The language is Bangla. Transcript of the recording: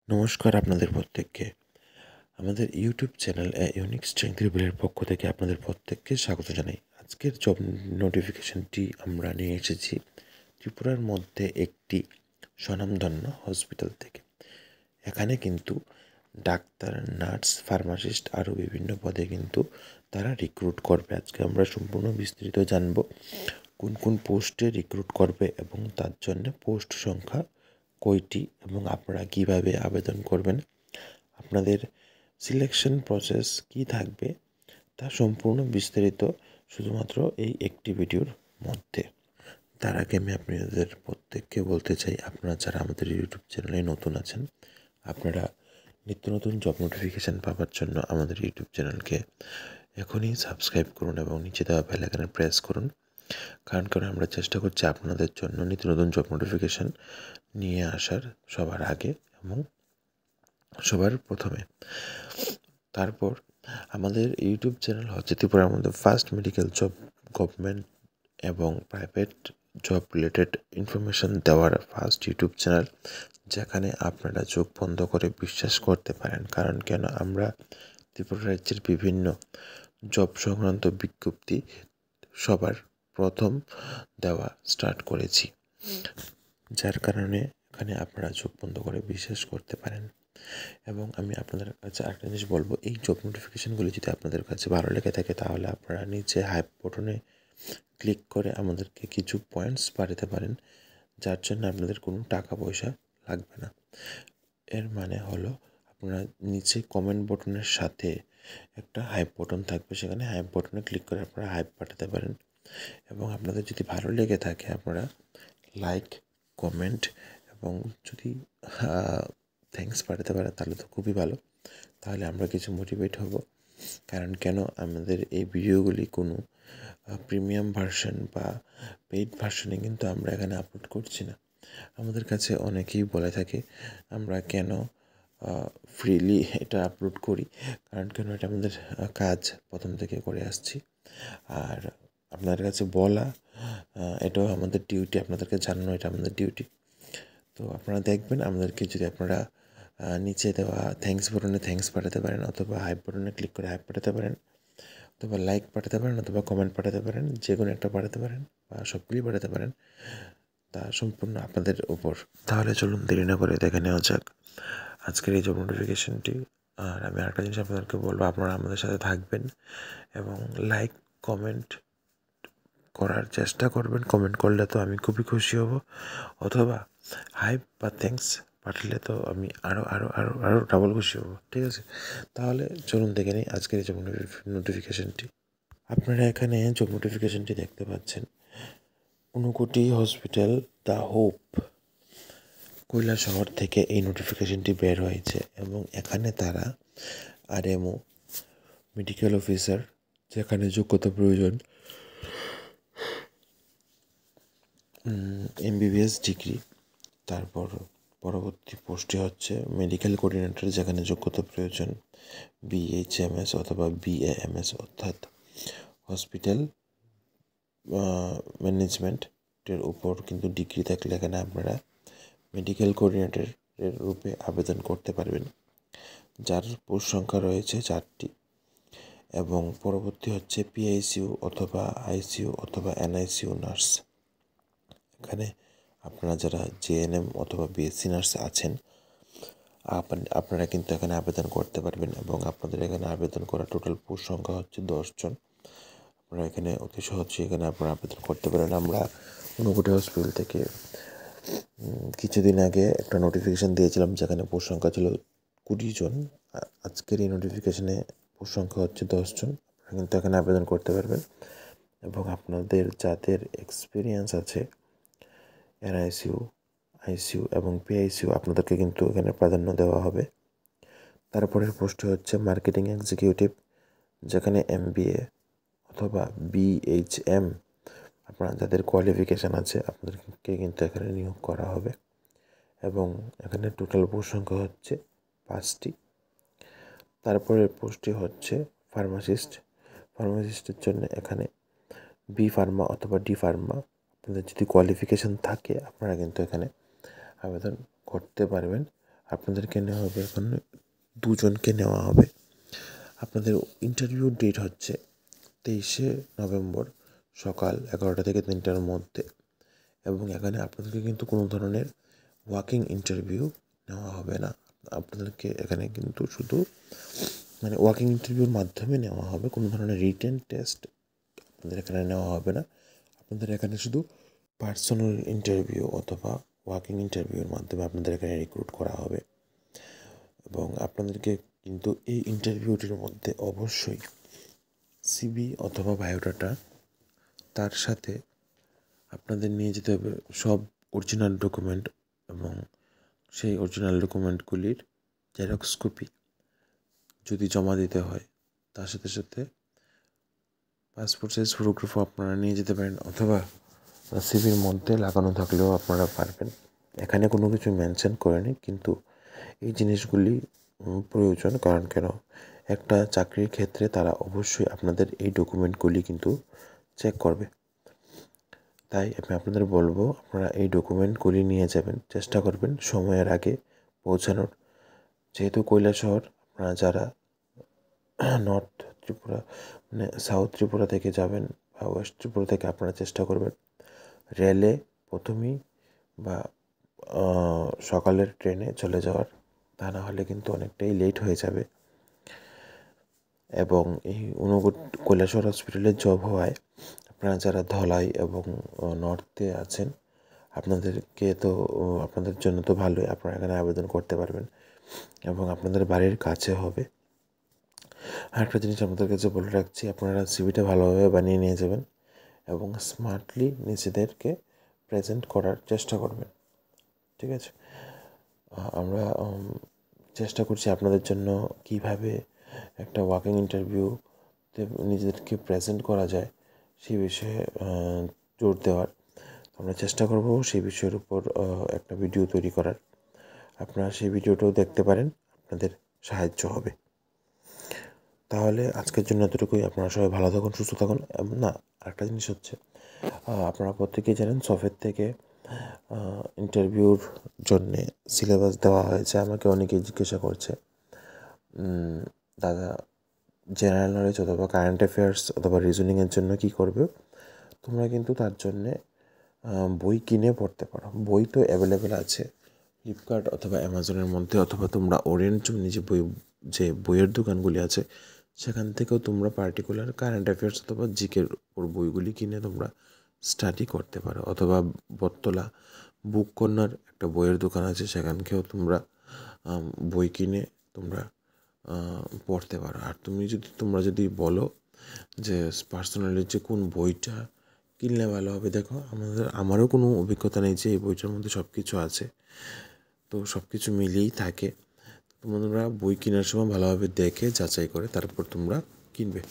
নমস্কার আপনাদের প্রত্যেককে। আমাদের ইউটিউব চ্যানেল ইউনিক স্ট্রেংথ রিভিলের পক্ষ থেকে আপনাদের প্রত্যেককে স্বাগত জানাই। আজকের জব নোটিফিকেশনটি আমরা নিয়ে এসেছি ত্রিপুরার মধ্যে একটি স্বনামধন্য হসপিটাল থেকে। এখানে কিন্তু ডাক্তার, নার্স, ফার্মাসিস্ট আরও বিভিন্ন পদে কিন্তু তারা রিক্রুট করবে। আজকে আমরা সম্পূর্ণ বিস্তৃত জানব কোন কোন পোস্টে রিক্রুট করবে এবং তার জন্য পোস্ট সংখ্যা কয়টি এবং আপনারা কিভাবে আবেদন করবেন, আপনাদের সিলেকশন প্রসেস কি থাকবে, তা সম্পূর্ণ বিস্তারিত শুধুমাত্র এই একটি ভিডিওর মধ্যে। তার আগে আমি আপনাদের প্রত্যেককে বলতে চাই, আপনারা যারা আমাদের ইউটিউব চ্যানেলে নতুন আছেন, আপনারা নিত্য নতুন জব নোটিফিকেশান পাওয়ার জন্য আমাদের ইউটিউব চ্যানেলকে এখনই সাবস্ক্রাইব করুন এবং নিচে দেওয়া বেল আইকনে প্রেস করুন। কারণ আমরা চেষ্টা করছি আপনাদের জন্য নিত্য নতুন জব নোটিফিকেশান নিয়ে আসার সবার আগে এবং সবার প্রথমে। তারপর আমাদের ইউটিউব চ্যানেল হচ্ছে ত্রিপুরার মধ্যে ফার্স্ট মেডিকেল জব, গভর্নমেন্ট এবং প্রাইভেট জব রিলেটেড ইনফরমেশন দেওয়ার ফার্স্ট ইউটিউব চ্যানেল, যেখানে আপনারা চোখ বন্ধ করে বিশ্বাস করতে পারেন। কারণ কেন আমরা ত্রিপুরা রাজ্যের বিভিন্ন জব সংক্রান্ত বিজ্ঞপ্তি সবার প্রথম দেওয়া স্টার্ট করেছি, যার কারণে এখানে আপনারা চোখ বন্ধ করে বিশ্বাস করতে পারেন। এবং আমি আপনাদের কাছে আরেকটা জিনিস বলবো, এই জব নোটিফিকেশানগুলি যদি আপনাদের কাছে ভালো লেগে থাকে তাহলে আপনারা নিচে হাইপ বটনে ক্লিক করে আমাদেরকে কিছু পয়েন্টস পাঠাতে পারেন, যার জন্য আপনাদের কোনো টাকা পয়সা লাগবে না। এর মানে হলো আপনারা নিচে কমেন্ট বটনের সাথে একটা হাইপ বটন থাকবে, সেখানে হাইপ বটনে ক্লিক করে আপনারা হাইপ পাঠাতে পারেন। এবং আপনাদের যদি ভালো লেগে থাকে আপনারা লাইক, কমেন্ট এবং যদি থ্যাঙ্কস পাঠাতে পারেন তাহলে তো খুবই ভালো, তাহলে আমরা কিছু মোটিভেট হব। কারণ কেন আমাদের এই ভিডিওগুলি কোনো প্রিমিয়াম ভার্সন বা পেইড ভার্সনে কিন্তু আমরা এখানে আপলোড করছি না। আমাদের কাছে অনেকেই বলে থাকে আমরা কেন ফ্রিলি এটা আপলোড করি, কারণ কেন এটা আমাদের কাজ প্রথম থেকে করে আসছি। আর আপনাদের কাছে বলা এটাও আমাদের ডিউটি, আপনাদেরকে জানানো এটা আমাদের ডিউটি। তো আপনারা দেখবেন আমাদেরকে যদি আপনারা নিচে দেওয়া থ্যাঙ্কস বটনে থ্যাঙ্কস পাঠাতে পারেন, অথবা হাইপ বটনে ক্লিক করে হাইপ পাঠাতে পারেন, অথবা লাইক পাঠাতে পারেন, অথবা কমেন্ট পাঠাতে পারেন, যে কোনো একটা পাঠাতে পারেন বা সবগুলি পাঠাতে পারেন, তা সম্পূর্ণ আপনাদের উপর। তাহলে চলুন দেরি না করে দেখে নেওয়া যাক আজকের এই জব নোটিফিকেশানটি। আর আমি আরেকটা জিনিস আপনাদেরকে বলবো, আপনারা আমাদের সাথে থাকবেন এবং লাইক, কমেন্ট করার চেষ্টা করবেন। কমেন্ট করলে তো আমি খুবই খুশি হব, অথবা হাইপ বা থ্যাঙ্কস পাঠালে তো আমি আরও আরও আরও আরও ডাবল খুশি হব। ঠিক আছে, তাহলে চলুন দেখে নিই আজকের এই জব নোটিফিকেশানটি। আপনারা এখানে জব নোটিফিকেশানটি দেখতে পাচ্ছেন, Unakoti hospital the hope Kailashahar থেকে এই নোটিফিকেশানটি বের হয়েছে। এবং এখানে তারা আরএমও, মেডিকেল অফিসার, যেখানে যোগ্যতা প্রয়োজন এমবিবিএস ডিগ্রি, তারপর পরবর্তী পোস্টে হচ্ছে মেডিকেল কোঅর্ডিনেটর, যেখানে যোগ্যতা প্রয়োজন বিএইচএমএস অথবা বিএএমএস, অর্থাৎ হসপিটাল ম্যানেজমেন্টের উপর কিন্তু ডিগ্রি থাকলে এখানে আপনারা মেডিকেল কোঅর্ডিনেটরের রূপে আবেদন করতে পারবেন, যার পোস্ট সংখ্যা রয়েছে 4টি। এবং পরবর্তী হচ্ছে পিআইসিইউ অথবা আইসিইউ অথবা এনআইসিইউ নার্স। এখানে আপনারা যারা জেএনএম অথবা বিএসসি নার্স আছেন আপনারা কিন্তু এখানে আবেদন করতে পারবেন। এবং আপনাদের এখানে আবেদন করা টোটাল পোস্ট সংখ্যা হচ্ছে 10 জন। আপনারা এখানে অতি সহজে এখানে আপনারা আবেদন করতে পারেন। আমরা ঊনকোটি হসপিটাল থেকে কিছুদিন আগে একটা নোটিফিকেশান দিয়েছিলাম, যেখানে পোস্ট সংখ্যা ছিল 20 জন। আজকের এই নোটিফিকেশানে পোস্ট সংখ্যা হচ্ছে 10 জন। আপনারা কিন্তু এখানে আবেদন করতে পারবেন। এবং আপনাদের যাদের এক্সপিরিয়েন্স আছে এনআইসিইউ, আইসিইউ এবং পিআইসিইউ, আপনাদেরকে কিন্তু এখানে প্রাধান্য দেওয়া হবে। তারপরের পোস্টে হচ্ছে মার্কেটিং এক্সিকিউটিভ, যেখানে এমবিএ অথবা বিএইচএম আপনারা যাদের কোয়ালিফিকেশান আছে আপনাদেরকে কিন্তু এখানে নিয়োগ করা হবে। এবং এখানে টোটাল পোস্ট সংখ্যা হচ্ছে 5টি। তারপরের পোস্টটি হচ্ছে ফার্মাসিস্টের জন্য এখানে বি ফার্মা অথবা ডি ফার্মা, আপনাদের যদি কোয়ালিফিকেশান থাকে আপনারা কিন্তু এখানে আবেদন করতে পারবেন। আপনাদেরকে নেওয়া হবে, এখন 2 জনকে নেওয়া হবে। আপনাদের ইন্টারভিউ ডেট হচ্ছে 23শে নভেম্বর সকাল 11টা থেকে 3টার মধ্যে, এবং এখানে আপনাদেরকে কিন্তু কোনো ধরনের ওয়াকিং ইন্টারভিউ নেওয়া হবে না। আপনাদেরকে এখানে কিন্তু শুধু ওয়াকিং ইন্টারভিউর মাধ্যমে নেওয়া হবে, কোনো ধরনের রিটেন টেস্ট আপনাদের এখানে নেওয়া হবে না। আপনাদের এখানে শুধু পার্সোনাল ইন্টারভিউ অথবা ওয়াকিং ইন্টারভিউর মাধ্যমে আপনাদের এখানে রিক্রুট করা হবে। এবং আপনাদেরকে কিন্তু এই ইন্টারভিউটির মধ্যে অবশ্যই সিভি অথবা বায়োডাটা, তার সাথে আপনাদের নিয়ে যেতে হবে সব অরিজিনাল ডকুমেন্ট, এবং সেই অরিজিনাল ডকুমেন্টগুলির জেরক্স কপি যদি জমা দিতে হয়, তার সাথে সাথে পাসপোর্ট সাইজ ফটোগ্রাফও আপনারা নিয়ে যেতে পারেন, অথবা সিভির মধ্যে লাগানো থাকলেও আপনারা পারবেন। এখানে কোনো কিছু মেনশন করেনি, কিন্তু এই জিনিসগুলি প্রয়োজন। কারণ কেন, একটা চাকরির ক্ষেত্রে তারা অবশ্যই আপনাদের এই ডকুমেন্টগুলি কিন্তু চেক করবে। তাই আমি আপনাদের বলবো, আপনারা এই ডকুমেন্টগুলি নিয়ে যাবেন, চেষ্টা করবেন সময়ের আগে পৌঁছানোর। যেহেতু কৈলাসহর, আপনারা যারা নর্থ ত্রিপুরা সাউথ ত্রিপুরা থেকে যাবেন বা ওয়েস্ট ত্রিপুরা থেকে, আপনারা চেষ্টা করবেন রেলে প্রথমেই বা সকালের ট্রেনে চলে যাওয়ার। তা না হলে কিন্তু অনেকটাই লেট হয়ে যাবে। এবং এই কৈলাসহর হসপিটালের জব হওয়ায় আপনারা যারা ধলাই এবং নর্থে আছেন, আপনাদের জন্য তো ভালোই, আপনারা এখানে আবেদন করতে পারবেন এবং আপনাদের বাড়ির কাছে হবে। আরেকটা জিনিস আপনাদের কাছে বলে রাখছি, আপনারা সিভিটা ভালোভাবে বানিয়ে নিয়ে যাবেন এবং স্মার্টলি নিজেদেরকে প্রেজেন্ট করার চেষ্টা করবেন। ঠিক আছে? আমরা চেষ্টা করছি আপনাদের জন্য কিভাবে একটা ওয়াকিং ইন্টারভিউতে নিজেদেরকে প্রেজেন্ট করা যায় সেই বিষয়ে জোর দেওয়ার। আমরা চেষ্টা করব সেই বিষয়ের উপর একটা ভিডিও তৈরি করার। আপনারা সেই ভিডিওটাও দেখতে পারেন, আপনাদের সাহায্য হবে। তাহলে আজকের জন্য এতটুকুই। আপনারা সবাই ভালো থাকুন, সুস্থ থাকুন। আরেকটা জিনিস হচ্ছে, আপনারা প্রত্যেকেই জানেন সফের থেকে ইন্টারভিউর জন্যে সিলেবাস দেওয়া হয়েছে। আমাকে অনেকেই জিজ্ঞাসা করছে, দাদা জেনারেল নলেজ অথবা কারেন্ট অ্যাফেয়ার্স অথবা রিজনিংয়ের জন্য কী করবে? তোমরা কিন্তু তার জন্যে বই কিনে পড়তে পারো। বই তো অ্যাভেলেবেল আছে ফ্লিপকার্ট অথবা অ্যামাজনের মধ্যে, অথবা তোমরা ওরিয়েন্ট যে বইয়ের দোকানগুলি আছে সেখান থেকেও তোমরা পার্টিকুলার কারেন্ট অ্যাফেয়ার্স অথবা জিকের ওর বইগুলি কিনে তোমরা স্টাডি করতে পারো। অথবা বটতলা বুক কর্নার একটা বইয়ের দোকান আছে, সেখানকেও তোমরা বই কিনে তোমরা পড়তে পারো। আর তোমরা যদি বলো যে পার্সোনালি যে কোন বইটা কিনলে ভালো হবে, দেখো আমারও কোনো অভিজ্ঞতা নেই যে এই বইটার মধ্যে সব কিছু আছে, তো সব কিছু মিলিয়েই থাকে। তোমরা বই কেনার সময় ভালোভাবে দেখে যাচাই করে তারপর তোমরা কিনবে।